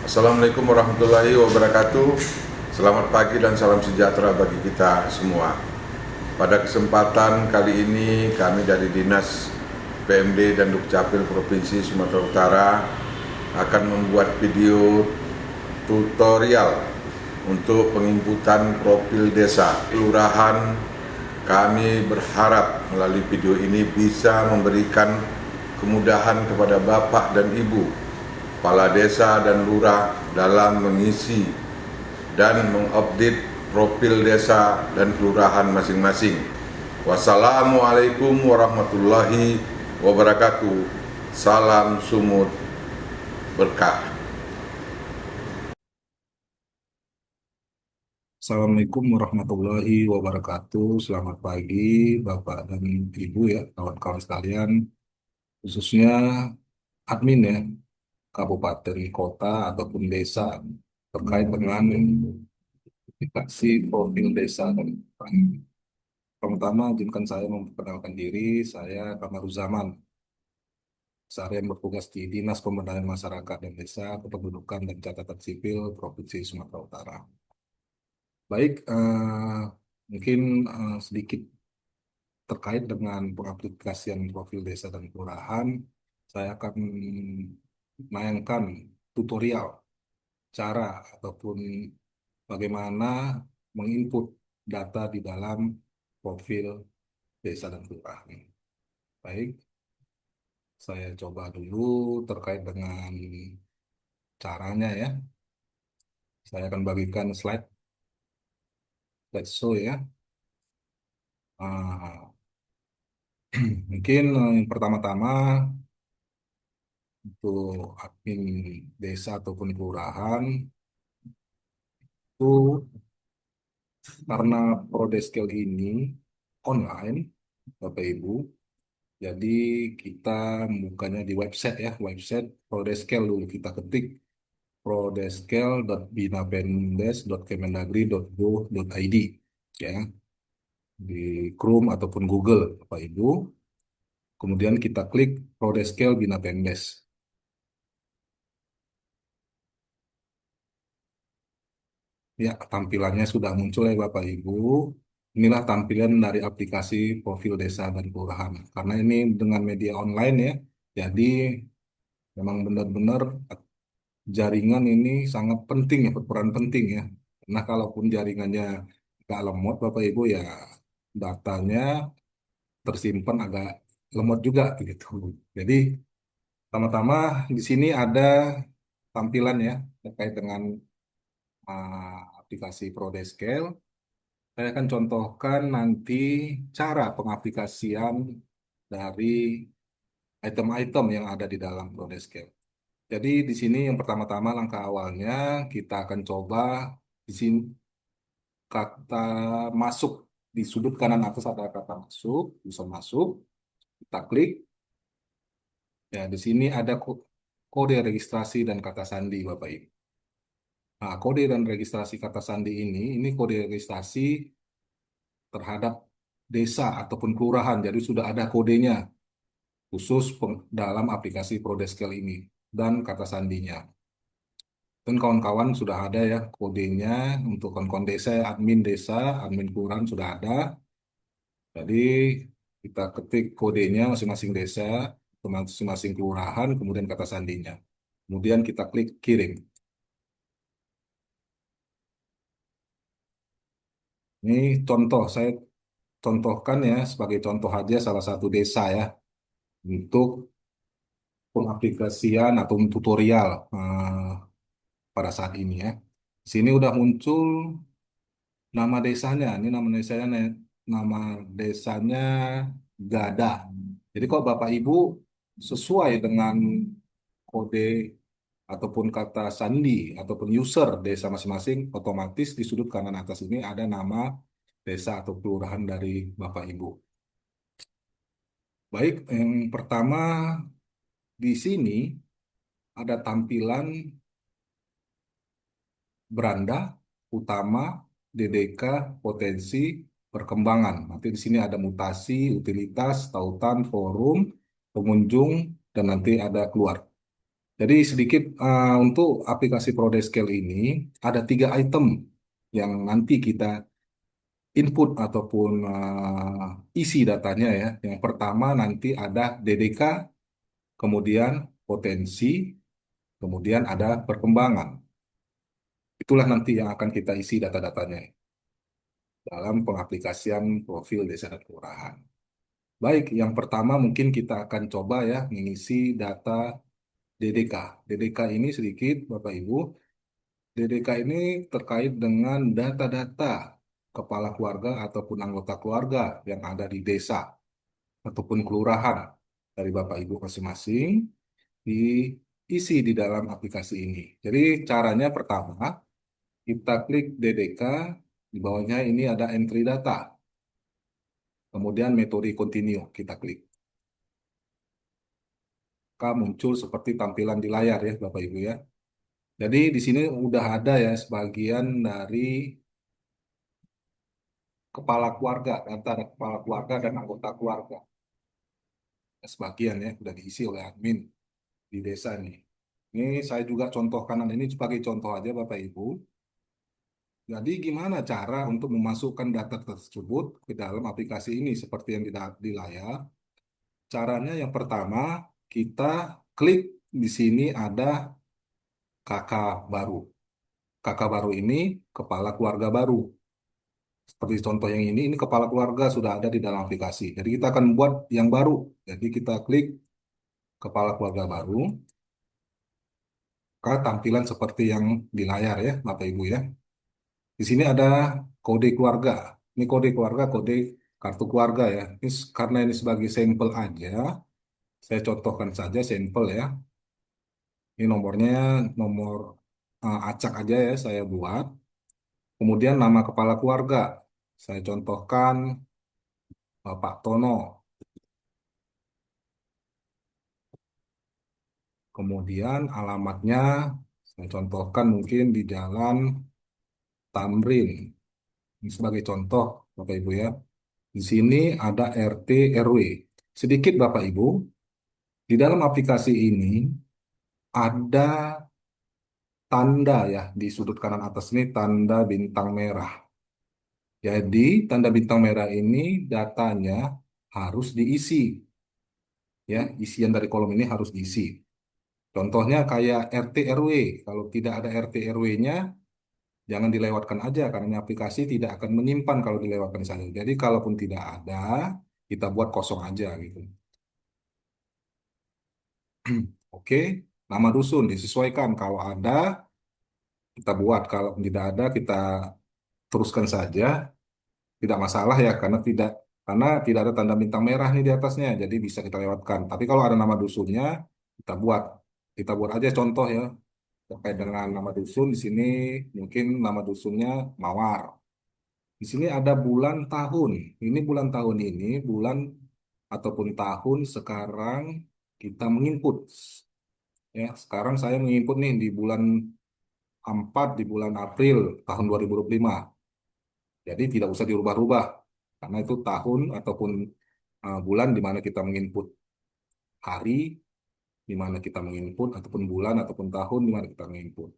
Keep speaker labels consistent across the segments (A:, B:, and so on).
A: Assalamualaikum warahmatullahi wabarakatuh. Selamat pagi dan salam sejahtera bagi kita semua. Pada kesempatan kali ini kami dari Dinas PMD dan Dukcapil Provinsi Sumatera Utara akan membuat video tutorial untuk penginputan profil desa kelurahan. Kami berharap melalui video ini bisa memberikan kemudahan kepada Bapak dan Ibu kepala desa dan lurah dalam mengisi dan mengupdate profil desa dan kelurahan masing-masing. Wassalamualaikum warahmatullahi wabarakatuh. Salam sumut berkah.
B: Assalamualaikum warahmatullahi wabarakatuh. Selamat pagi, Bapak dan Ibu ya, kawan-kawan sekalian, khususnya admin ya, kabupaten, kota, ataupun desa terkait dengan aplikasi profil desa dan kelurahan. Pertama, izinkan saya memperkenalkan diri, saya Kamaruzaman, seharian bertugas di Dinas Pemberdayaan Masyarakat dan Desa, Kependudukan dan Catatan Sipil Provinsi Sumatera Utara. Baik, mungkin sedikit terkait dengan pengaplikasian profil desa dan kelurahan, saya akan menayangkan tutorial cara ataupun bagaimana menginput data di dalam profil desa dan kelurahan. Baik, saya coba dulu terkait dengan caranya ya. Saya akan bagikan slide, let's show ya. Ah, mungkin yang pertama-tama untuk admin desa ataupun kelurahan itu, karena Prodeskel ini online, Bapak Ibu, jadi kita membukanya di website ya, website Prodeskel dulu kita ketik prodeskel.binapendes.kemendagri.go.id ya, di Chrome ataupun Google, Bapak Ibu. Kemudian kita klik Prodeskel Bina Pendes. Ya, tampilannya sudah muncul ya Bapak Ibu. Inilah tampilan dari aplikasi profil desa dan kelurahan. Karena ini dengan media online ya, jadi memang benar-benar jaringan ini sangat penting ya, berperan penting ya. Nah, kalaupun jaringannya agak lemot Bapak Ibu ya, datanya tersimpan agak lemot juga gitu. Jadi, pertama-tama di sini ada tampilan ya terkait dengan aplikasi ProDeskel. Saya akan contohkan nanti cara pengaplikasian dari item-item yang ada di dalam ProDeskel. Jadi di sini yang pertama-tama langkah awalnya kita akan coba di sini kata masuk, di sudut kanan atas ada kata masuk, bisa masuk, kita klik. Ya, di sini ada kode registrasi dan kata sandi Bapak Ibu. Nah, kode dan registrasi kata sandi ini kode registrasi terhadap desa ataupun kelurahan. Jadi sudah ada kodenya khusus dalam aplikasi ProDeskel ini dan kata sandinya. Dan kawan-kawan sudah ada ya kodenya untuk kawan-kawan desa, admin kelurahan sudah ada. Jadi kita ketik kodenya masing-masing desa, masing-masing kelurahan, kemudian kata sandinya. Kemudian kita klik kirim. Ini contoh, saya contohkan ya sebagai contoh aja salah satu desa ya untuk pengaplikasian atau tutorial pada saat ini ya. Di sini udah muncul nama desanya. Ini nama desanya Gada. Jadi kalau Bapak Ibu sesuai dengan kode ataupun kata sandi ataupun user desa masing-masing, otomatis di sudut kanan atas ini ada nama desa atau kelurahan dari Bapak Ibu. Baik, yang pertama di sini ada tampilan beranda, utama, DDK, potensi, perkembangan. Nanti di sini ada mutasi, utilitas, tautan, forum, pengunjung, dan nanti ada keluar. Jadi sedikit untuk aplikasi ProDescale ini ada 3 item yang nanti kita input ataupun isi datanya ya. Yang pertama nanti ada DDK, kemudian potensi, kemudian ada perkembangan. Itulah nanti yang akan kita isi data-datanya dalam pengaplikasian profil desa dan kelurahan. Baik, yang pertama mungkin kita akan coba ya mengisi data DDK. DDK ini sedikit, Bapak Ibu. DDK ini terkait dengan data-data kepala keluarga ataupun anggota keluarga yang ada di desa ataupun kelurahan dari Bapak Ibu masing-masing diisi di dalam aplikasi ini. Jadi caranya pertama, kita klik DDK, di bawahnya ini ada entry data. Kemudian metode continue kita klik. Maka muncul seperti tampilan di layar ya Bapak Ibu ya. Jadi di sini udah ada ya sebagian dari kepala keluarga, data kepala keluarga dan anggota keluarga. Sebagian ya sudah diisi oleh admin di desa nih. Ini saya juga contoh kanan ini sebagai contoh aja Bapak Ibu. Jadi gimana cara untuk memasukkan data tersebut ke dalam aplikasi ini seperti yang di layar. Caranya yang pertama kita klik di sini ada kakak baru. Kakak baru ini kepala keluarga baru. Seperti contoh yang ini kepala keluarga sudah ada di dalam aplikasi. Jadi kita akan buat yang baru. Jadi kita klik kepala keluarga baru, maka tampilan seperti yang di layar ya, Bapak Ibu ya. Di sini ada kode keluarga. Ini kode keluarga, kode kartu keluarga ya. Ini karena ini sebagai sampel aja, saya contohkan saja sampel ya. Ini nomornya nomor acak aja ya saya buat. Kemudian nama kepala keluarga. Saya contohkan Bapak Tono. Kemudian alamatnya saya contohkan mungkin di Jalan Tamrin. Ini sebagai contoh, Bapak Ibu ya. Di sini ada RT RW. Sedikit Bapak Ibu, di dalam aplikasi ini ada tanda ya di sudut kanan atas ini tanda bintang merah. Jadi tanda bintang merah ini datanya harus diisi ya, isian dari kolom ini harus diisi. Contohnya kayak RT RW. Kalau tidak ada RT RW-nya, jangan dilewatkan aja karena aplikasi tidak akan menyimpan kalau dilewatkan saja. Jadi kalaupun tidak ada, kita buat kosong aja gitu. Oke, nama dusun disesuaikan. Kalau ada, kita buat. Kalau tidak ada, kita teruskan saja. Tidak masalah ya, karena tidak ada tanda bintang merah nih di atasnya. Jadi bisa kita lewatkan. Tapi kalau ada nama dusunnya, kita buat. Kita buat aja contoh ya terkait dengan nama dusun. Di sini mungkin nama dusunnya Mawar. Di sini ada bulan tahun. Ini bulan tahun ini, bulan ataupun tahun sekarang kita menginput. Ya, sekarang saya menginput nih di bulan 4 di bulan April tahun 2025. Jadi tidak usah dirubah-rubah karena itu tahun ataupun bulan di mana kita menginput hari, di mana kita menginput ataupun bulan ataupun tahun di mana kita menginput.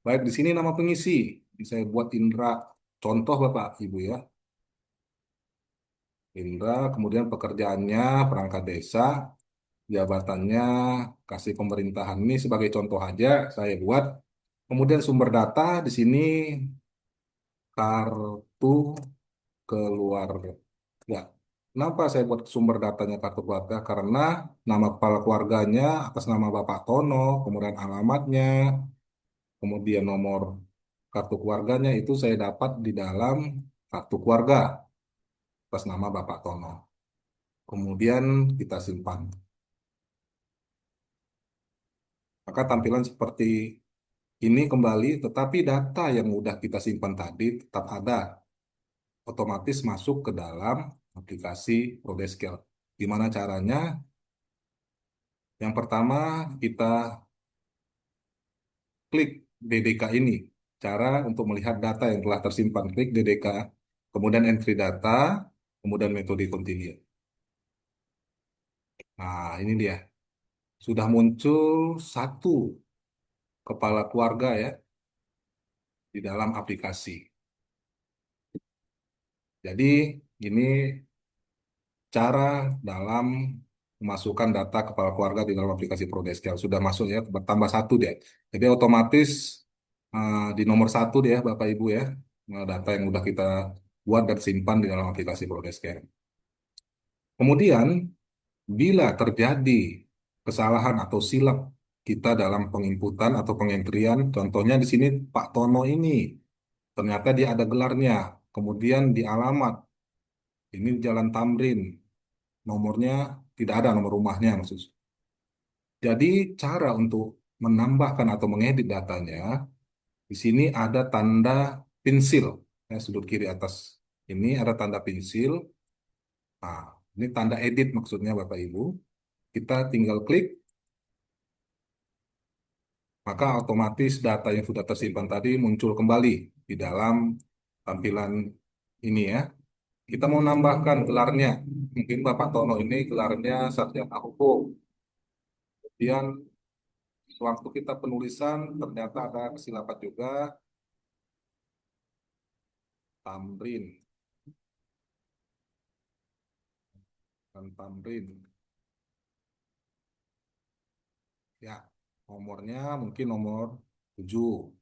B: Baik, di sini nama pengisi. Ini saya buat Indra contoh Bapak Ibu ya. Indra, kemudian pekerjaannya perangkat desa, jabatannya kasih pemerintahan ini sebagai contoh aja saya buat. Kemudian sumber data di sini kartu keluarga. Ya, kenapa saya buat sumber datanya kartu keluarga? Karena nama kepala keluarganya atas nama Bapak Tono, kemudian alamatnya, kemudian nomor kartu keluarganya itu saya dapat di dalam kartu keluarga atas nama Bapak Tono. Kemudian kita simpan. Maka tampilan seperti ini kembali, tetapi data yang udah kita simpan tadi tetap ada, otomatis masuk ke dalam aplikasi ProDescale. Gimana caranya? Yang pertama, kita klik DDK ini. Cara untuk melihat data yang telah tersimpan, klik DDK, kemudian entry data, kemudian metode continue. Nah, ini dia. sudah muncul satu kepala keluarga ya di dalam aplikasi. Jadi ini cara dalam memasukkan data kepala keluarga di dalam aplikasi Prodeskel. Sudah masuk ya, bertambah satu deh. Jadi otomatis di nomor satu deh ya, Bapak Ibu ya, data yang udah kita buat dan simpan di dalam aplikasi Prodeskel. Kemudian, bila terjadi kesalahan atau silap kita dalam penginputan atau pengentrian, contohnya di sini Pak Tono ini, ternyata dia ada gelarnya, kemudian di alamat, ini Jalan Tamrin, nomornya tidak ada nomor rumahnya maksud. Jadi cara untuk menambahkan atau mengedit datanya, di sini ada tanda pensil, ya, sudut kiri atas ini ada tanda pensil. Nah, ini tanda edit maksudnya Bapak Ibu. Kita tinggal klik, maka otomatis data yang sudah tersimpan tadi muncul kembali di dalam tampilan ini ya. Kita mau nambahkan gelarnya. Mungkin Bapak Tono ini gelarnya sarjana hukum. Kemudian sewaktu kita penulisan ternyata ada kesilapan juga, Tamrin dan Tamrin. Ya, nomornya mungkin nomor 7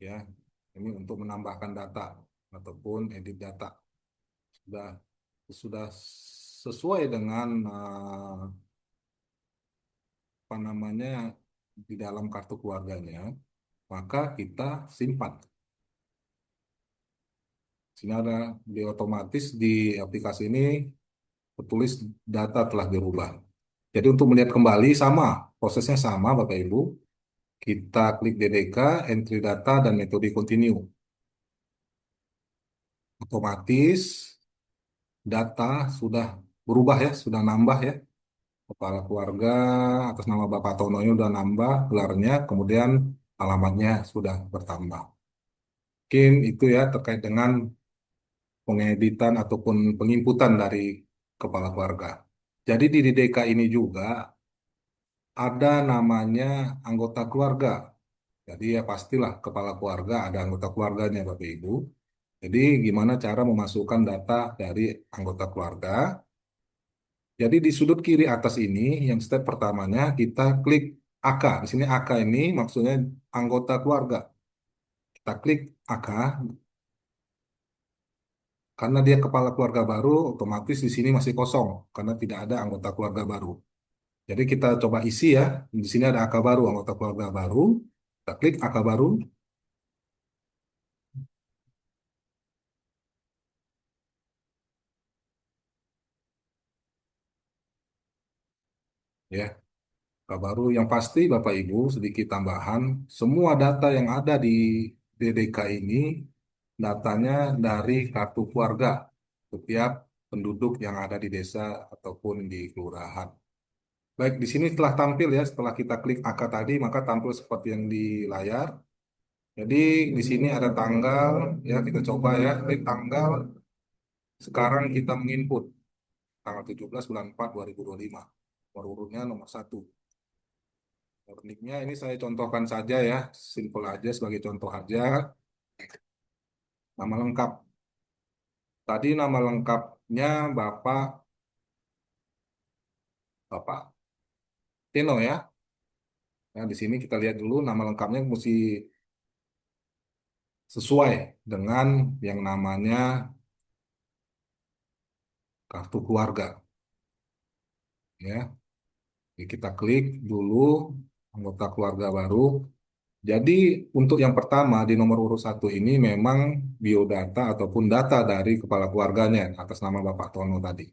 B: ya. Ini untuk menambahkan data ataupun edit data. Sudah sudah sesuai dengan apa namanya di dalam kartu keluarganya, maka kita simpan. Sini ada di otomatis di aplikasi ini tertulis data telah dirubah. Jadi untuk melihat kembali sama, prosesnya sama Bapak Ibu. Kita klik DDK, entry data dan metode continue. Otomatis data sudah berubah ya, sudah nambah ya. Kepala keluarga atas nama Bapak Tono ini sudah nambah gelarnya, kemudian alamatnya sudah bertambah. Mungkin itu ya terkait dengan pengeditan ataupun penginputan dari kepala keluarga. Jadi di DDK ini juga ada namanya anggota keluarga. Jadi ya pastilah kepala keluarga ada anggota keluarganya Bapak Ibu. Jadi gimana cara memasukkan data dari anggota keluarga? Jadi di sudut kiri atas ini yang step pertamanya kita klik AK. Di sini AK ini maksudnya anggota keluarga. Kita klik AK karena dia kepala keluarga baru, otomatis di sini masih kosong karena tidak ada anggota keluarga baru. Jadi kita coba isi ya. Di sini ada AK baru, anggota keluarga baru. Kita klik AK baru. Ya, AK baru yang pasti Bapak Ibu sedikit tambahan. Semua data yang ada di DDK ini datanya dari kartu keluarga setiap penduduk yang ada di desa ataupun di kelurahan. Baik, di sini telah tampil ya setelah kita klik AK tadi maka tampil seperti yang di layar. Jadi di sini ada tanggal ya kita coba ya klik tanggal. Sekarang kita menginput tanggal 17 bulan 4 2025. Nomor urutnya nomor 1. Nomor nicknya ini saya contohkan saja ya, simple aja sebagai contoh aja. Nama lengkap. Tadi nama lengkapnya Bapak Bapak Tino ya. Nah, di sini kita lihat dulu nama lengkapnya mesti sesuai dengan yang namanya kartu keluarga ya. Jadi kita klik dulu anggota keluarga baru. Jadi untuk yang pertama di nomor urut 1 ini memang biodata ataupun data dari kepala keluarganya atas nama Bapak Tono tadi.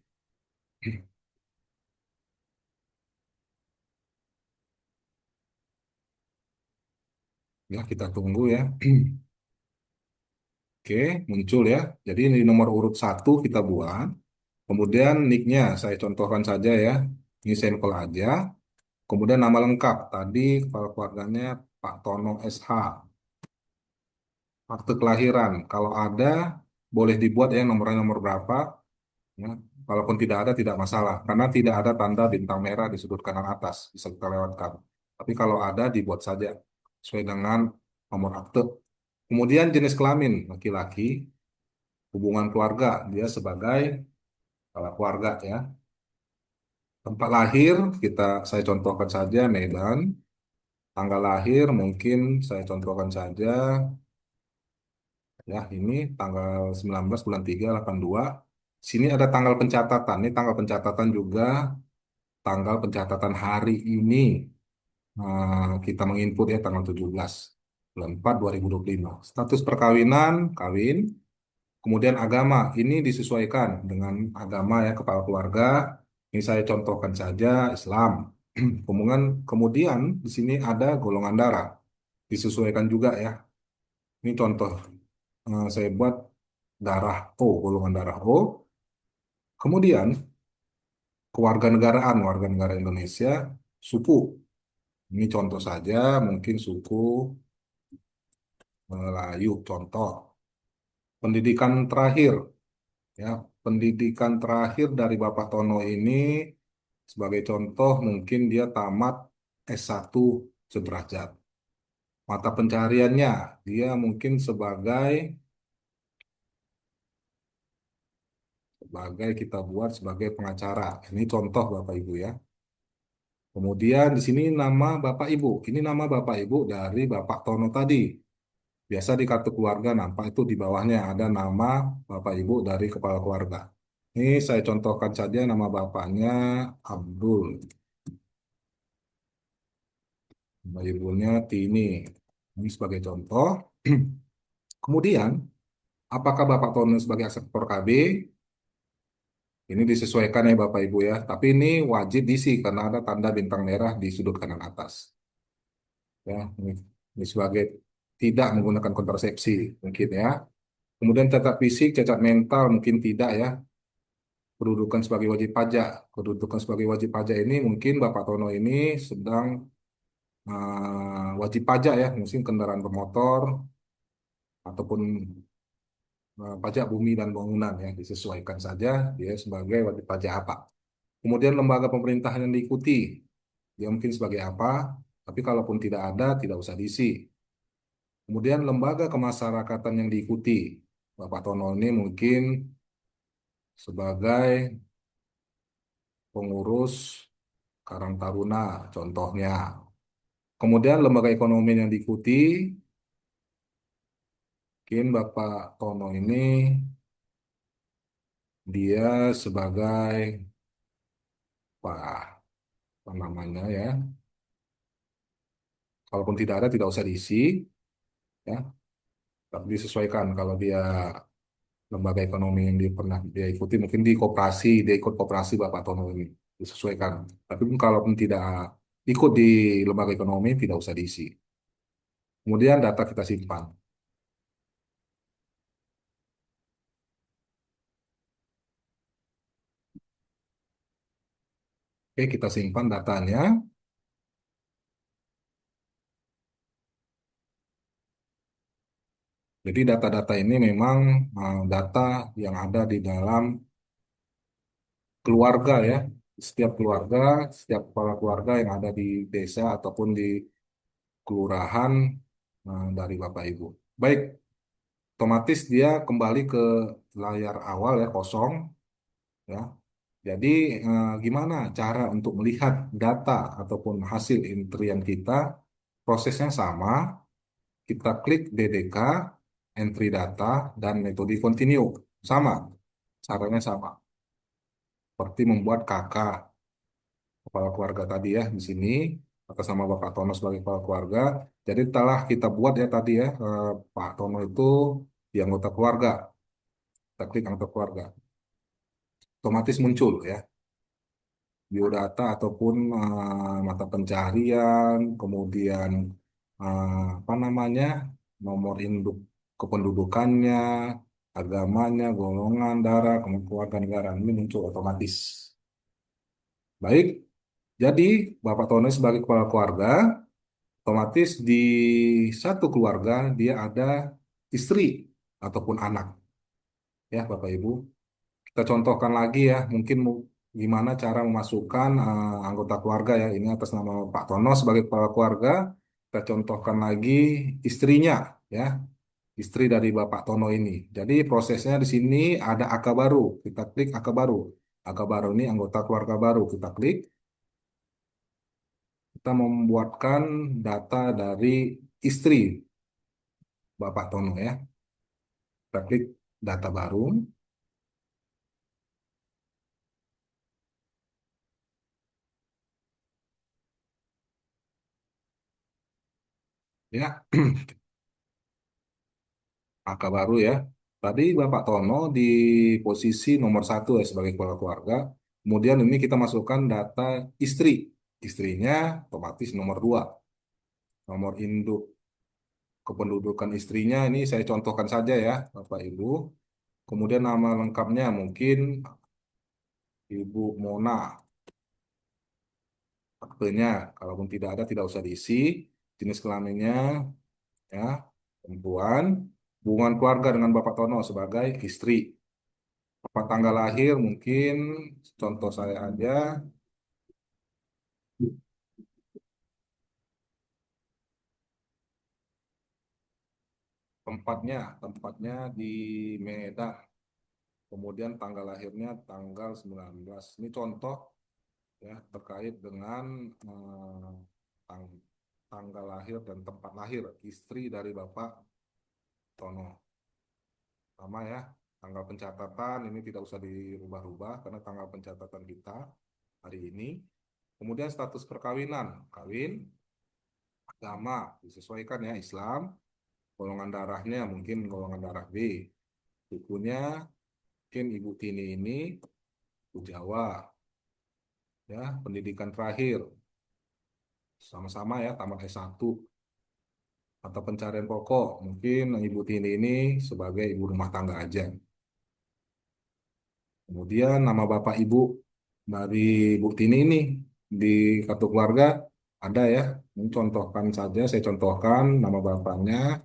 B: Ya, kita tunggu ya. Oke, muncul ya. Jadi di nomor urut 1 kita buat. Kemudian nicknya saya contohkan saja ya. Ini sampel aja. Kemudian nama lengkap. Tadi kepala keluarganya Pak Tono SH. Akte kelahiran. Kalau ada, boleh dibuat ya nomornya nomor berapa. Ya. Kalaupun tidak ada, tidak masalah. Karena tidak ada tanda bintang merah di sudut kanan atas. Bisa kita lewatkan. Tapi kalau ada, dibuat saja. Sesuai dengan nomor akte. Kemudian jenis kelamin, laki-laki. Hubungan keluarga, dia sebagai kepala keluarga ya. Tempat lahir, saya contohkan saja Medan. Tanggal lahir mungkin saya contohkan saja. Ya, ini tanggal 19 bulan 3 82. Sini ada tanggal pencatatan. Ini tanggal pencatatan juga, tanggal pencatatan hari ini. Kita menginput ya tanggal 17 bulan 4 2025. Status perkawinan, kawin. Kemudian agama, ini disesuaikan dengan agama ya kepala keluarga. Ini saya contohkan saja Islam. Kemudian di sini ada golongan darah, disesuaikan juga ya. Ini contoh saya buat darah O, golongan darah O. Kemudian kewarganegaraan, warga negara Indonesia, suku. Ini contoh saja, mungkin suku Melayu, contoh. Pendidikan terakhir, ya, pendidikan terakhir dari Bapak Tono ini, sebagai contoh, mungkin dia tamat S1 sederajat. Mata pencariannya, dia mungkin sebagai kita buat sebagai pengacara. Ini contoh Bapak Ibu ya. Kemudian di sini nama Bapak Ibu. Ini nama Bapak Ibu dari Bapak Tono tadi. Biasa di kartu keluarga nampak itu di bawahnya ada nama Bapak Ibu dari kepala keluarga. Ini saya contohkan saja nama bapaknya Abdul. Nama ibunya Tini. Ini sebagai contoh. Kemudian, apakah Bapak Tono sebagai eksekutor KB? Ini disesuaikan ya Bapak Ibu ya. Tapi ini wajib diisi karena ada tanda bintang merah di sudut kanan atas. Ya, ini sebagai tidak menggunakan kontrasepsi mungkin ya. Kemudian cacat fisik, cacat mental mungkin tidak ya. Kedudukan sebagai wajib pajak. Kedudukan sebagai wajib pajak ini mungkin Bapak Tono ini sedang wajib pajak ya, mungkin kendaraan bermotor ataupun pajak bumi dan bangunan ya, disesuaikan saja dia sebagai wajib pajak apa. Kemudian lembaga pemerintahan yang diikuti, dia mungkin sebagai apa, tapi kalaupun tidak ada, tidak usah diisi. Kemudian lembaga kemasyarakatan yang diikuti, Bapak Tono ini mungkin sebagai pengurus Karang Taruna, contohnya. Kemudian lembaga ekonomi yang diikuti, mungkin Bapak Tono ini dia sebagai apa namanya ya, kalaupun tidak ada tidak usah diisi ya, tapi disesuaikan kalau dia lembaga ekonomi yang dia pernah dia ikuti mungkin di koperasi, dia ikut koperasi Bapak Tono ini disesuaikan. Tapi pun kalaupun tidak ikut di lembaga ekonomi tidak usah diisi. Kemudian data kita simpan. Oke, kita simpan datanya. Jadi data-data ini memang data yang ada di dalam keluarga ya. Setiap keluarga, setiap kepala keluarga yang ada di desa ataupun di kelurahan dari Bapak Ibu. Baik, otomatis dia kembali ke layar awal ya, kosong ya. Jadi gimana cara untuk melihat data ataupun hasil entrian kita? Prosesnya sama, kita klik DDK, entry data, dan metode continue. Sama, caranya sama. Seperti membuat KK, kepala keluarga tadi ya, di sini, atas nama Bapak Tono sebagai kepala keluarga. Jadi telah kita buat ya tadi ya, Pak Tono itu di anggota keluarga. Kita klik anggota keluarga. Otomatis muncul ya, biodata ataupun mata pencarian, kemudian apa namanya, nomor induk kependudukannya, agamanya, golongan darah, kemudian keluarga negara ini muncul otomatis. Baik, jadi Bapak Tony sebagai kepala keluarga, otomatis di satu keluarga dia ada istri ataupun anak, ya Bapak Ibu. Kita contohkan lagi ya, mungkin gimana cara memasukkan anggota keluarga ya. Ini atas nama Pak Tono sebagai kepala keluarga. Kita contohkan lagi istrinya ya, istri dari Bapak Tono ini. Jadi prosesnya di sini ada AK baru. Kita klik AK baru. AK baru ini anggota keluarga baru. Kita klik. Kita membuatkan data dari istri Bapak Tono ya. Kita klik data baru. Ya, angka baru ya. Tadi Bapak Tono di posisi nomor satu ya sebagai kepala keluarga. Kemudian ini kita masukkan data istri. Istrinya otomatis nomor dua. Nomor induk kependudukan istrinya ini saya contohkan saja ya Bapak Ibu. Kemudian nama lengkapnya mungkin Ibu Mona. Aktenya, kalaupun tidak ada tidak usah diisi. Jenis kelaminnya ya perempuan. Hubungan keluarga dengan Bapak Tono sebagai istri. Apa tanggal lahir mungkin contoh saya aja, tempatnya di Medan, kemudian tanggal lahirnya tanggal 19. Ini contoh ya terkait dengan tang- tanggal lahir dan tempat lahir istri dari Bapak Tono. Sama ya, tanggal pencatatan ini tidak usah dirubah-rubah karena tanggal pencatatan kita hari ini. Kemudian status perkawinan, kawin, agama disesuaikan ya Islam, golongan darahnya mungkin golongan darah B, sukunya mungkin Ibu Tini ini suku Jawa, ya pendidikan terakhir sama-sama ya tamat S1 atau pencarian pokok mungkin Ibu Tini ini sebagai ibu rumah tangga aja. Kemudian nama Bapak Ibu dari Ibu Tini ini di kartu keluarga ada ya. Ini contohkan saja, saya contohkan nama bapaknya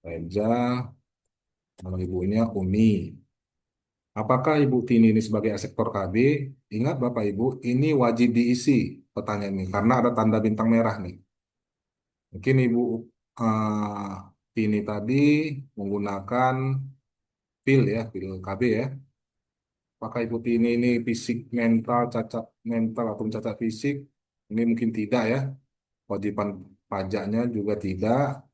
B: Reza, nama ibunya Umi. Apakah Ibu Tini ini sebagai sektor KB? Ingat Bapak Ibu, ini wajib diisi pertanyaan ini karena ada tanda bintang merah nih. Mungkin Ibu eh, Tini tadi menggunakan pil ya, pil KB ya. Apakah Ibu Tini ini fisik mental, cacat mental atau cacat fisik? Ini mungkin tidak ya. Kewajiban pajaknya juga tidak.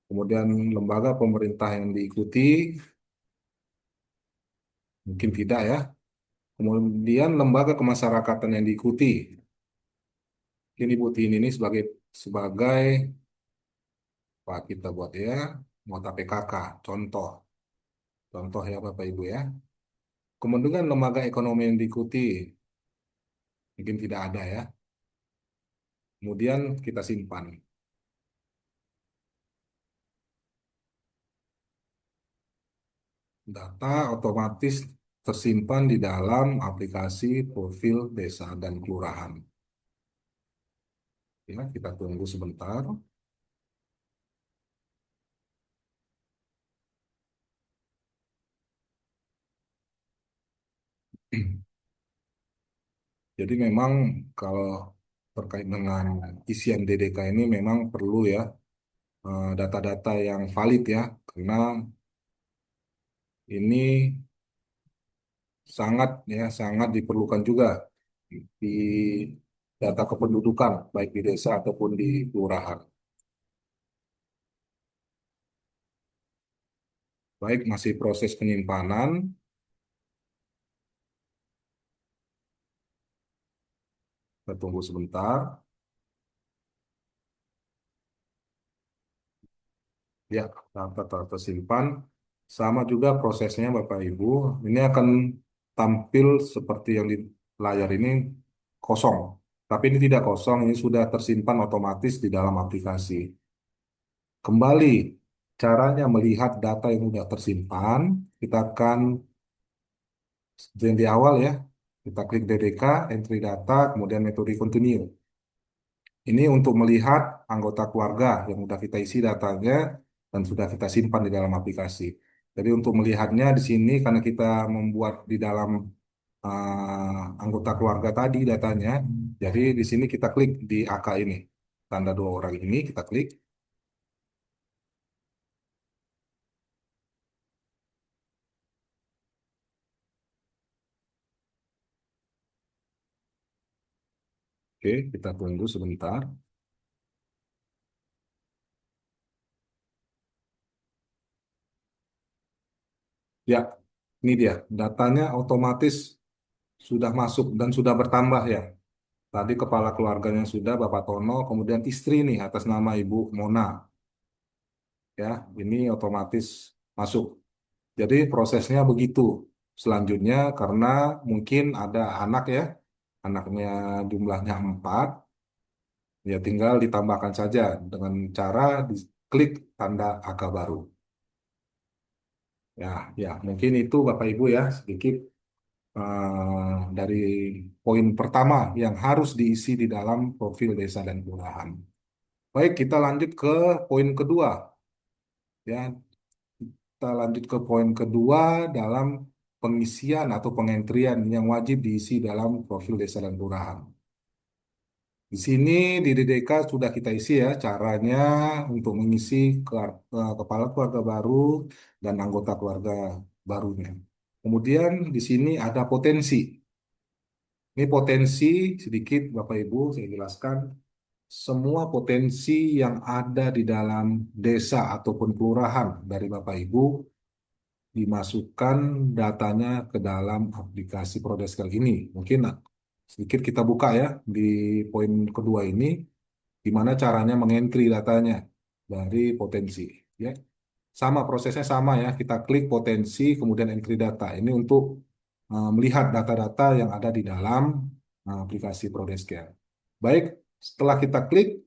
B: Kemudian lembaga pemerintah yang diikuti mungkin tidak ya. Kemudian lembaga kemasyarakatan yang diikuti. Ini Ibu Tini ini sebagai Pak kita buat ya nota PKK contoh contoh ya Bapak Ibu ya. Kemudian lembaga ekonomi yang diikuti mungkin tidak ada ya. Kemudian kita simpan. Data otomatis tersimpan di dalam aplikasi profil desa dan kelurahan. Ya, kita tunggu sebentar. Jadi memang kalau terkait dengan isian DDK ini memang perlu ya data-data yang valid ya, karena ini sangat diperlukan juga di data kependudukan baik di desa ataupun di kelurahan. Baik, masih proses penyimpanan. Kita tunggu sebentar. Ya, data tersimpan. Sama juga prosesnya Bapak Ibu. Ini akan tampil seperti yang di layar ini kosong. Tapi ini tidak kosong, ini sudah tersimpan otomatis di dalam aplikasi. Kembali, caranya melihat data yang sudah tersimpan, kita akan yang di awal ya, kita klik DDK, entry data, kemudian metode continue. Ini untuk melihat anggota keluarga yang sudah kita isi datanya dan sudah kita simpan di dalam aplikasi. Jadi untuk melihatnya di sini karena kita membuat di dalam anggota keluarga tadi datanya, jadi di sini kita klik di AK ini, tanda dua orang ini kita klik. Oke, kita tunggu sebentar. Ya, ini dia. Datanya otomatis sudah masuk dan sudah bertambah ya. Tadi kepala keluarganya sudah Bapak Tono, kemudian istri nih atas nama Ibu Mona. Ya, ini otomatis masuk. Jadi prosesnya begitu. Selanjutnya karena mungkin ada anak ya, anaknya jumlahnya 4, ya tinggal ditambahkan saja dengan cara diklik tanda angka baru. Ya, ya mungkin itu Bapak Ibu ya sedikit dari poin pertama yang harus diisi di dalam profil desa dan kelurahan. Baik, kita lanjut ke poin kedua. Ya, kita lanjut ke poin kedua dalam pengisian atau pengentrian yang wajib diisi dalam profil desa dan kelurahan. Di sini di DDK sudah kita isi ya caranya untuk mengisi kepala keluarga baru dan anggota keluarga barunya. Kemudian di sini ada potensi. Ini potensi sedikit Bapak Ibu saya jelaskan. Semua potensi yang ada di dalam desa ataupun kelurahan dari Bapak Ibu dimasukkan datanya ke dalam aplikasi Prodeskel ini. Mungkin sedikit kita buka ya di poin kedua ini, gimana caranya mengentry datanya dari potensi. Ya, sama prosesnya sama ya. Kita klik potensi, kemudian entry data. Ini untuk melihat data-data yang ada di dalam aplikasi Prodeskel. Baik, setelah kita klik,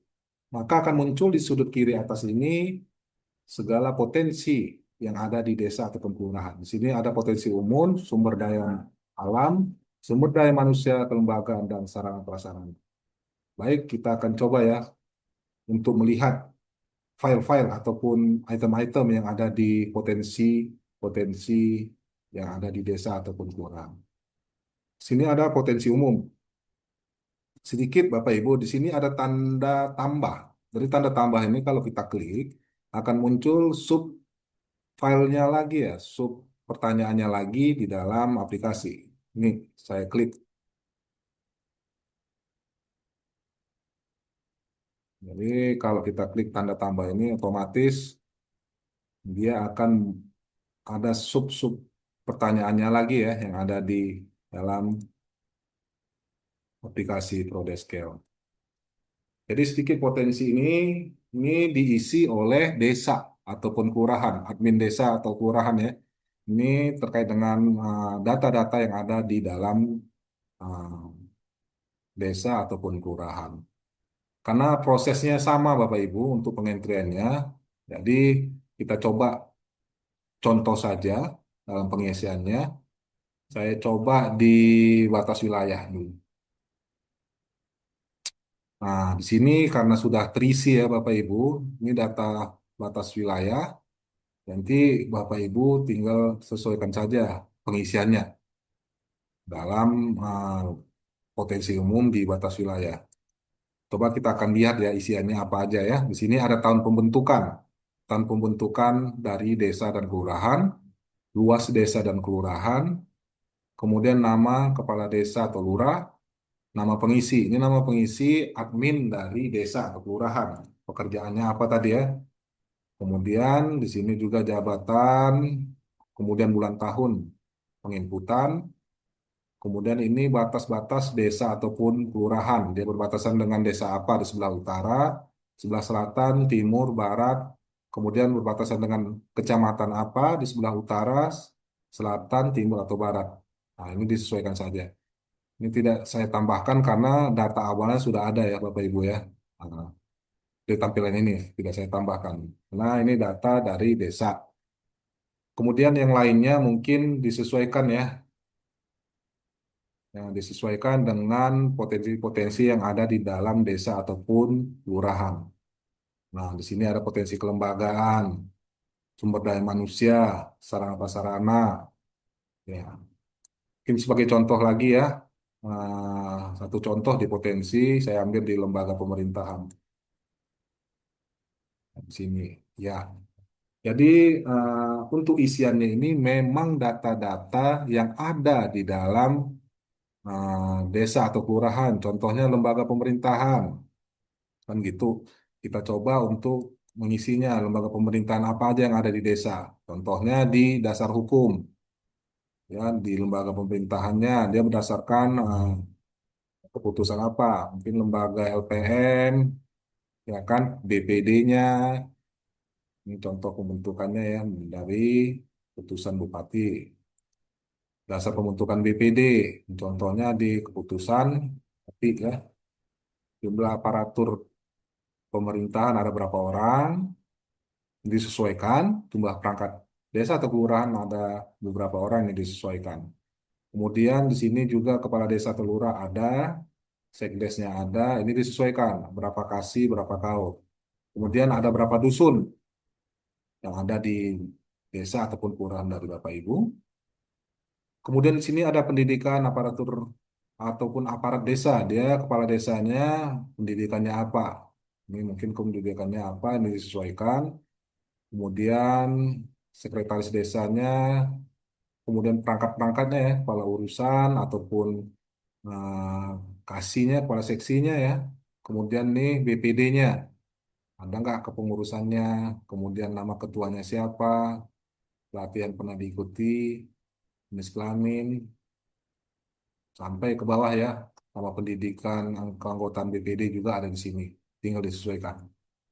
B: maka akan muncul di sudut kiri atas ini segala potensi yang ada di desa ataupun kelurahan. Di sini ada potensi umum, sumber daya alam, sumber daya manusia, kelembagaan, dan sarana prasarana. Baik, kita akan coba ya untuk melihat file-file ataupun item-item yang ada di potensi-potensi yang ada di desa ataupun kelurahan. Di sini ada potensi umum. Sedikit Bapak Ibu, di sini ada tanda tambah. Dari tanda tambah ini kalau kita klik, akan muncul sub filenya lagi ya, sub pertanyaannya lagi di dalam aplikasi. Ini saya klik. Jadi kalau kita klik tanda tambah ini otomatis dia akan ada sub-sub pertanyaannya lagi ya yang ada di dalam aplikasi ProDeskel. Jadi sedikit potensi ini diisi oleh desa ataupun kelurahan, admin desa atau kelurahan ya. Ini terkait dengan data-data yang ada di dalam uh, desa ataupun kelurahan. Karena prosesnya sama Bapak Ibu untuk pengentriannya. Jadi kita coba contoh saja dalam pengisiannya. Saya coba di batas wilayah dulu. Nah, di sini karena sudah terisi ya Bapak Ibu, ini data batas wilayah. Nanti Bapak Ibu tinggal sesuaikan saja pengisiannya dalam potensi umum di batas wilayah. Coba kita akan lihat ya isiannya apa aja ya. Di sini ada tahun pembentukan. Tahun pembentukan dari desa dan kelurahan, luas desa dan kelurahan, kemudian nama kepala desa atau lurah, nama pengisi. Ini nama pengisi admin dari desa atau kelurahan. Pekerjaannya apa tadi ya? Kemudian di sini juga jabatan, kemudian bulan tahun penginputan, kemudian ini batas-batas desa ataupun kelurahan. Dia berbatasan dengan desa apa di sebelah utara, sebelah selatan, timur, barat, kemudian berbatasan dengan kecamatan apa di sebelah utara, selatan, timur, atau barat. Nah, ini disesuaikan saja. Ini tidak saya tambahkan karena data awalnya sudah ada ya Bapak Ibu ya. Nah, di tampilan ini tidak saya tambahkan. Nah, ini data dari desa. Kemudian yang lainnya mungkin disesuaikan ya, yang disesuaikan dengan potensi-potensi yang ada di dalam desa ataupun kelurahan. Nah, di sini ada potensi kelembagaan. sumber daya manusia, sarana prasarana. Ya, mungkin sebagai contoh lagi ya, satu contoh di potensi saya ambil di lembaga pemerintahan di sini. Ya, jadi untuk isiannya ini memang data-data yang ada di dalam desa atau kelurahan, contohnya lembaga pemerintahan, kan gitu. Kita coba untuk mengisinya lembaga pemerintahan apa aja yang ada di desa. Contohnya di dasar hukum, ya di lembaga pemerintahannya dia berdasarkan keputusan apa, mungkin lembaga LPM, ya kan, BPD-nya, ini contoh pembentukannya ya dari putusan bupati. Dasar pembentukan BPD, contohnya di keputusan, tapi ya jumlah aparatur pemerintahan ada berapa orang, disesuaikan, jumlah perangkat desa atau kelurahan ada beberapa orang yang disesuaikan. Kemudian di sini juga kepala desa atau lurah ada, sekdesnya ada, ini disesuaikan berapa kasih, berapa kau. Kemudian ada berapa dusun yang ada di desa ataupun kelurahan dari Bapak Ibu. Kemudian di sini ada pendidikan aparatur ataupun aparat desa. Dia kepala desanya pendidikannya apa? Ini mungkin pendidikannya apa ini disesuaikan. Kemudian sekretaris desanya, kemudian perangkat-perangkatnya ya, kepala urusan ataupun kasihnya, kepala seksinya ya. Kemudian nih BPD-nya, ada nggak kepengurusannya, kemudian nama ketuanya siapa, pelatihan pernah diikuti, jenis kelamin, sampai ke bawah ya, sama pendidikan, keanggotaan BPD juga ada di sini, tinggal disesuaikan.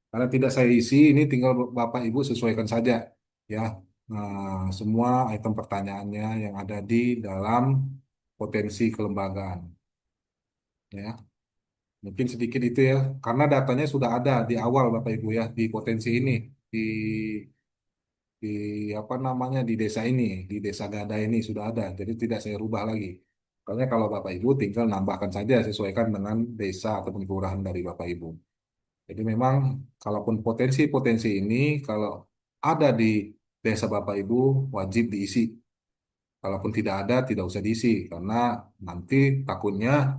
B: Karena tidak saya isi, ini tinggal Bapak Ibu sesuaikan saja ya. Semua item pertanyaannya yang ada di dalam potensi kelembagaan ya. Mungkin sedikit itu ya, karena datanya sudah ada di awal Bapak Ibu ya, di potensi ini, di di apa namanya di desa ini, di desa Gada ini sudah ada, jadi tidak saya rubah lagi. Makanya kalau Bapak Ibu tinggal nambahkan saja sesuaikan dengan desa ataupun kelurahan dari Bapak Ibu. Jadi memang kalaupun potensi-potensi ini kalau ada di desa Bapak Ibu wajib diisi. Kalaupun tidak ada tidak usah diisi karena nanti takutnya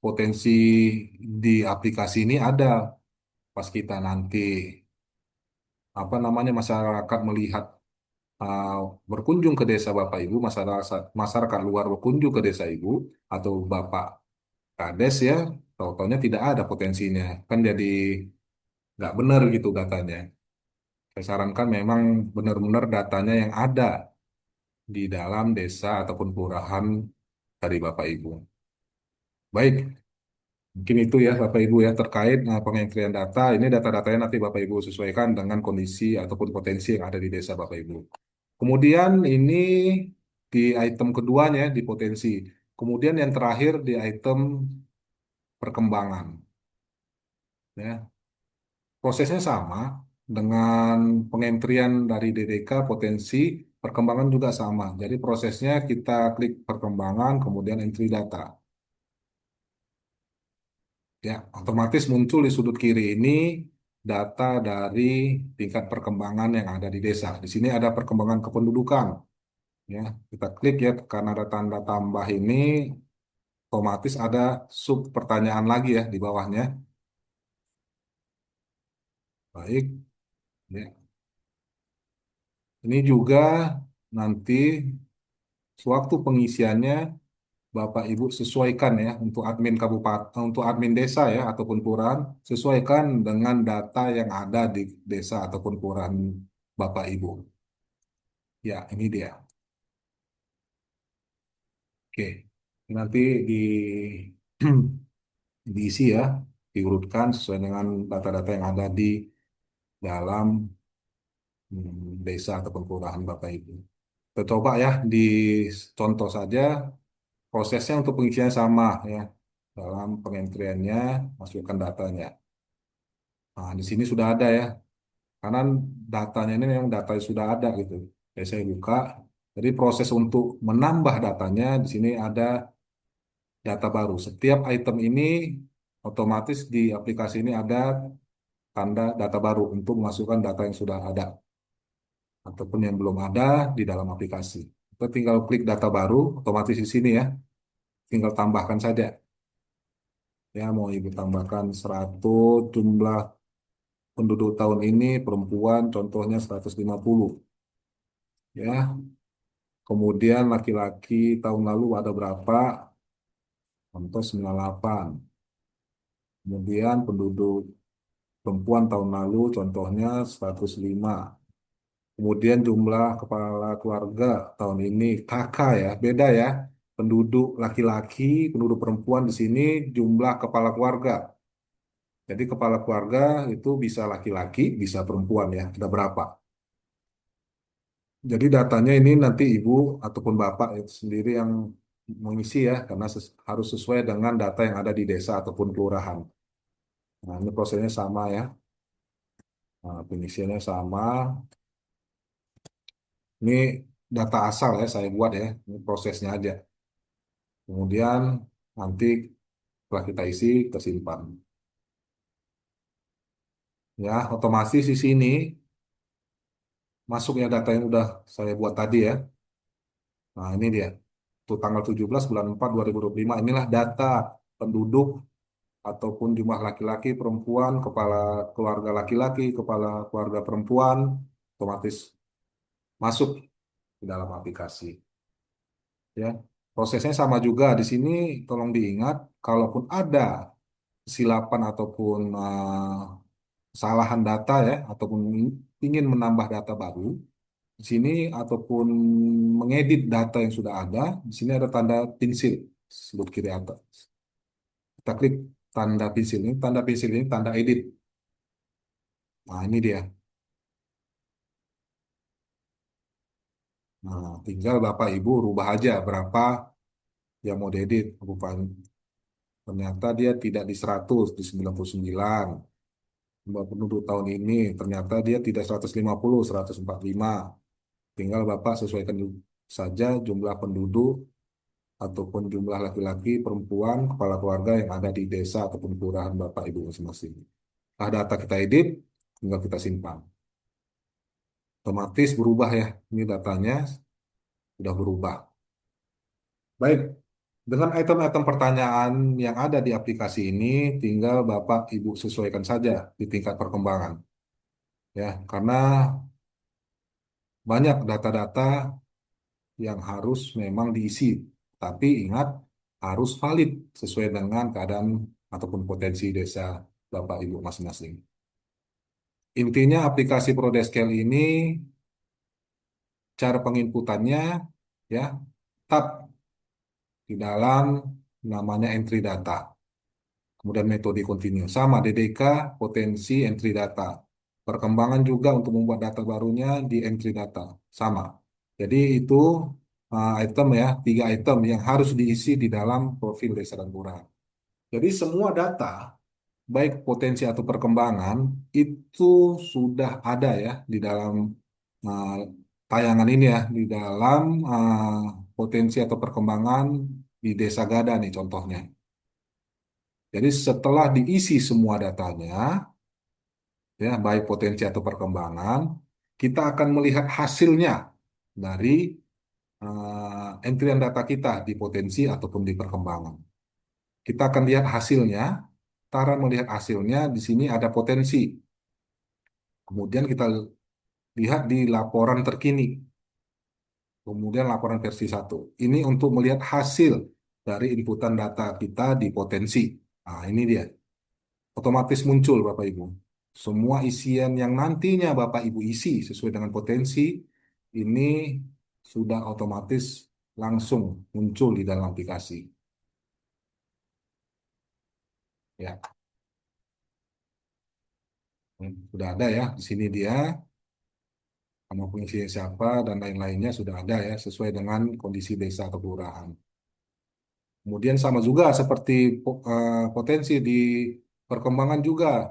B: potensi di aplikasi ini ada pas kita nanti apa namanya masyarakat melihat uh, berkunjung ke desa Bapak Ibu, masyarakat luar berkunjung ke desa Ibu atau Bapak Kades ya, tahu-taunya tidak ada potensinya, kan jadi nggak benar gitu datanya. Saya sarankan memang benar-benar datanya yang ada di dalam desa ataupun kelurahan dari Bapak Ibu. Baik, mungkin itu ya Bapak Ibu ya terkait pengentrian data. Ini data-datanya nanti Bapak Ibu sesuaikan dengan kondisi ataupun potensi yang ada di desa Bapak Ibu. Kemudian ini di item keduanya di potensi. Kemudian yang terakhir di item perkembangan. Ya, prosesnya sama dengan pengentrian dari DDK potensi, perkembangan juga sama. Jadi prosesnya kita klik perkembangan, kemudian entry data. Ya, otomatis muncul di sudut kiri ini data dari tingkat perkembangan yang ada di desa. Di sini ada perkembangan kependudukan. Ya, kita klik ya karena ada tanda tambah ini, otomatis ada sub pertanyaan lagi ya di bawahnya. Baik, ya. Ini juga nanti sewaktu pengisiannya Bapak Ibu sesuaikan ya untuk admin kabupaten, untuk admin desa ya ataupun kelurahan, sesuaikan dengan data yang ada di desa ataupun kelurahan Bapak Ibu. Ya, ini dia. Oke, nanti di diisi ya, diurutkan sesuai dengan data-data yang ada di dalam desa ataupun kelurahan Bapak Ibu. Kita coba ya di contoh saja prosesnya untuk pengisian sama ya dalam pengentriannya masukkan datanya. Nah, di sini sudah ada ya. Karena datanya ini memang data yang sudah ada gitu. Jadi saya buka. Jadi proses untuk menambah datanya di sini ada data baru. Setiap item ini otomatis di aplikasi ini ada tanda data baru untuk memasukkan data yang sudah ada ataupun yang belum ada di dalam aplikasi. Kita tinggal klik data baru, otomatis di sini ya, tinggal tambahkan saja. Ya, mau Ibu tambahkan 100 jumlah penduduk tahun ini perempuan contohnya 150. Ya, kemudian laki-laki tahun lalu ada berapa? Contoh 98. Kemudian penduduk perempuan tahun lalu contohnya 105. Kemudian jumlah kepala keluarga tahun ini kakak ya, beda ya. Penduduk laki-laki, penduduk perempuan di sini jumlah kepala keluarga. Jadi kepala keluarga itu bisa laki-laki, bisa perempuan ya. Ada berapa? Jadi datanya ini nanti ibu ataupun bapak itu sendiri yang mengisi ya, karena harus sesuai dengan data yang ada di desa ataupun kelurahan. Nah, ini prosesnya sama ya. Nah, pengisiannya sama. Ini data asal ya saya buat ya. Ini prosesnya aja. Kemudian nanti setelah kita isi, kita simpan. Ya, otomatis di sini masuk ya data yang udah saya buat tadi ya. Nah, ini dia. Tuh tanggal 17 bulan 4 2025. Inilah data penduduk ataupun jumlah laki-laki, perempuan, kepala keluarga laki-laki, kepala keluarga perempuan, otomatis masuk di dalam aplikasi. Ya, prosesnya sama juga di sini. Tolong diingat, kalaupun ada kesilapan ataupun kesalahan data ya, ataupun ingin menambah data baru di sini ataupun mengedit data yang sudah ada, di sini ada tanda pensil sebelah kiri atas. Kita klik tanda pensil ini tanda edit. Nah, ini dia. Nah, tinggal Bapak Ibu rubah aja berapa yang mau diedit. Rupanya ternyata dia tidak di 100, di 99. Jumlah penduduk tahun ini ternyata dia tidak 150, 145. Tinggal Bapak sesuaikan saja jumlah penduduk ataupun jumlah laki-laki, perempuan, kepala keluarga yang ada di desa ataupun kelurahan Bapak Ibu masing-masing. Nah, data kita edit, tinggal kita simpan. Otomatis berubah ya. Ini datanya sudah berubah. Baik, dengan item-item pertanyaan yang ada di aplikasi ini, tinggal Bapak Ibu sesuaikan saja di tingkat perkembangan. Ya, karena banyak data-data yang harus memang diisi. Tapi ingat, harus valid sesuai dengan keadaan ataupun potensi desa Bapak Ibu masing-masing. Intinya aplikasi ProDeskel ini, cara penginputannya, ya, tab di dalam namanya entry data. Kemudian metode continue. Sama DDK, potensi entry data. Perkembangan juga untuk membuat data barunya di entry data. Sama. Jadi itu item ya, 3 item yang harus diisi di dalam profil desa dan kelurahan. Jadi semua data, baik potensi atau perkembangan, itu sudah ada ya di dalam uh, tayangan ini ya, di dalam potensi atau perkembangan di Desa Gada nih contohnya. Jadi setelah diisi semua datanya, ya baik potensi atau perkembangan, kita akan melihat hasilnya dari entrian data kita di potensi ataupun di perkembangan. Kita akan lihat hasilnya, cara melihat hasilnya di sini ada potensi. Kemudian kita lihat di laporan terkini, kemudian laporan versi 1. Ini untuk melihat hasil dari inputan data kita di potensi. Nah, ini dia. Otomatis muncul Bapak Ibu. Semua isian yang nantinya Bapak Ibu isi sesuai dengan potensi ini sudah otomatis langsung muncul di dalam aplikasi. Ya, sudah ada ya. Di sini dia nama pengisinya siapa dan lain-lainnya sudah ada ya sesuai dengan kondisi desa atau kelurahan. Kemudian sama juga seperti potensi di perkembangan juga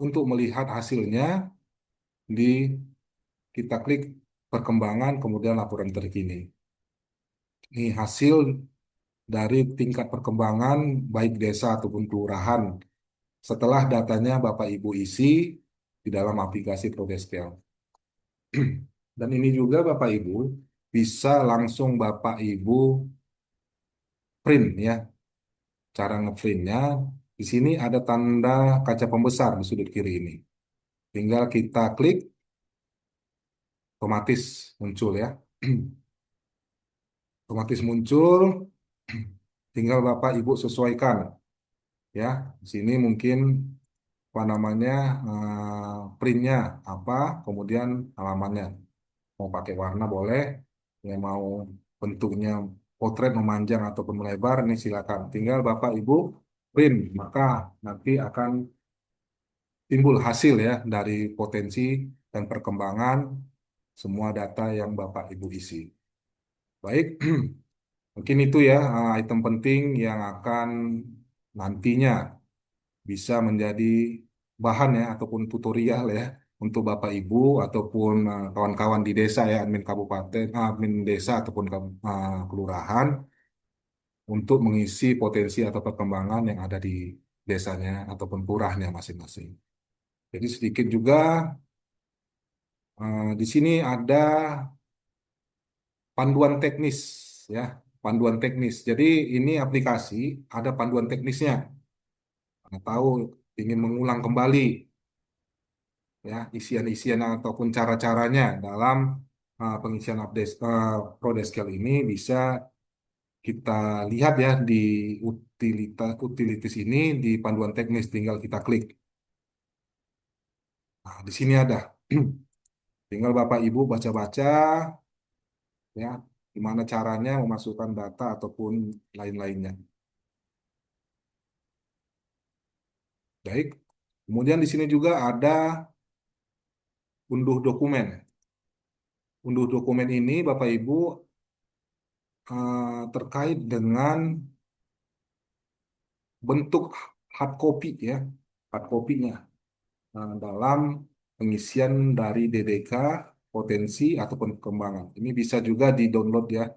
B: untuk melihat hasilnya di kita klik perkembangan kemudian laporan terkini. Ini hasil dari tingkat perkembangan baik desa ataupun kelurahan setelah datanya Bapak Ibu isi di dalam aplikasi Prodeskel. Dan ini juga Bapak Ibu bisa langsung Bapak Ibu print ya. Cara ngeprintnya di sini ada tanda kaca pembesar di sudut kiri ini. Tinggal kita klik, otomatis muncul ya. Otomatis muncul, tinggal Bapak Ibu sesuaikan ya. Di sini mungkin apa namanya printnya apa, kemudian halamannya. Mau pakai warna boleh, yang mau bentuknya potret memanjang ataupun melebar ini silakan. Tinggal Bapak Ibu print, maka nanti akan timbul hasil ya dari potensi dan perkembangan semua data yang Bapak Ibu isi. Baik, mungkin itu ya item penting yang akan nantinya bisa menjadi bahan ya ataupun tutorial ya untuk Bapak Ibu ataupun kawan-kawan di desa ya, admin kabupaten, admin desa ataupun kelurahan untuk mengisi potensi atau perkembangan yang ada di desanya ataupun kelurahnya masing-masing. Jadi sedikit juga di sini ada panduan teknis ya, panduan teknis. Jadi ini aplikasi ada panduan teknisnya. Anda tahu ingin mengulang kembali ya isian-isian ataupun cara-caranya dalam pengisian update Prodeskel ini bisa kita lihat ya di utilities ini di panduan teknis tinggal kita klik. Nah, di sini ada. Tinggal Bapak Ibu baca-baca ya gimana caranya memasukkan data ataupun lain-lainnya. Baik. Kemudian di sini juga ada unduh dokumen. Unduh dokumen ini Bapak Ibu terkait dengan bentuk hard copy ya, hard copy-nya dalam pengisian dari DDK potensi ataupun perkembangan. Ini bisa juga di-download ya,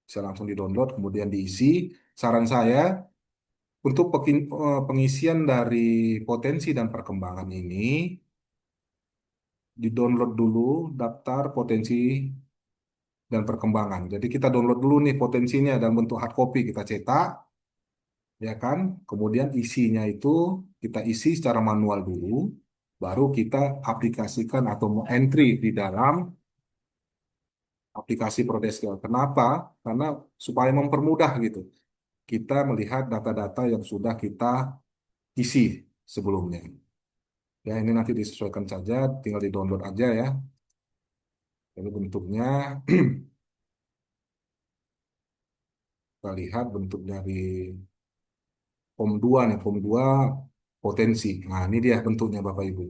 B: bisa langsung di-download kemudian diisi. Saran saya untuk pengisian dari potensi dan perkembangan ini di-download dulu daftar potensi dan perkembangan. Jadi kita download dulu nih potensinya dalam bentuk hard copy kita cetak ya kan? Kemudian isinya itu kita isi secara manual dulu, baru kita aplikasikan atau mau entry di dalam aplikasi Prodeskel. Kenapa? Karena supaya mempermudah gitu. Kita melihat data-data yang sudah kita isi sebelumnya. Ya, ini nanti disesuaikan saja, tinggal di-download aja ya. Ini bentuknya, kita lihat bentuk dari form 2 nih, form 2 potensi. Nah, ini dia bentuknya Bapak Ibu.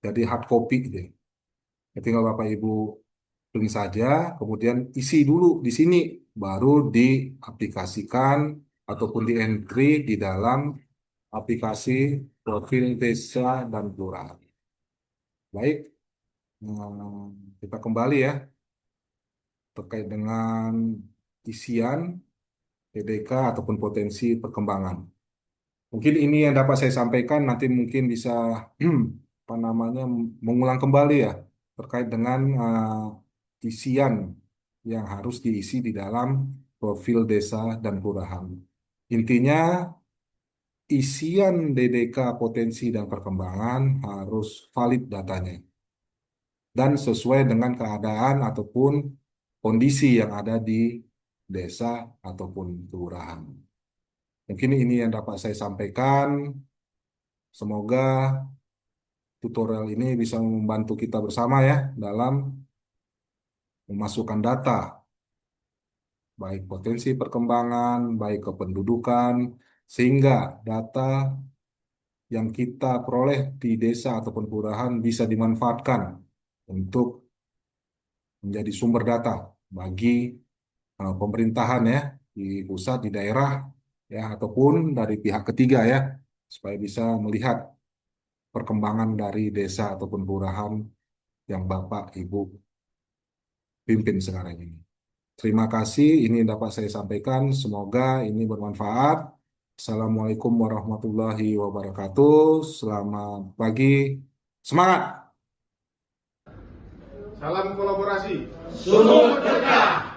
B: Jadi hard copy gitu ya. Ya, tinggal Bapak Ibu print saja, kemudian isi dulu di sini, baru diaplikasikan ataupun di entry di dalam aplikasi profil desa dan kelurahan. Baik, kita kembali ya terkait dengan isian PDK ataupun potensi perkembangan. Mungkin ini yang dapat saya sampaikan, nanti mungkin bisa apa namanya mengulang kembali ya terkait dengan isian yang harus diisi di dalam profil desa dan kelurahan. Intinya isian DDK potensi dan perkembangan harus valid datanya dan sesuai dengan keadaan ataupun kondisi yang ada di desa ataupun kelurahan. Mungkin ini yang dapat saya sampaikan. Semoga tutorial ini bisa membantu kita bersama ya dalam memasukkan data, baik potensi perkembangan, baik kependudukan, sehingga data yang kita peroleh di desa ataupun kelurahan bisa dimanfaatkan untuk menjadi sumber data bagi pemerintahan ya di pusat, di daerah ya ataupun dari pihak ketiga ya supaya bisa melihat perkembangan dari desa ataupun kelurahan yang Bapak Ibu pimpin sekarang ini. Terima kasih, ini dapat saya sampaikan. Semoga ini bermanfaat. Assalamualaikum warahmatullahi wabarakatuh. Selamat pagi. Semangat!
C: Salam kolaborasi.
D: Sumut Berkah.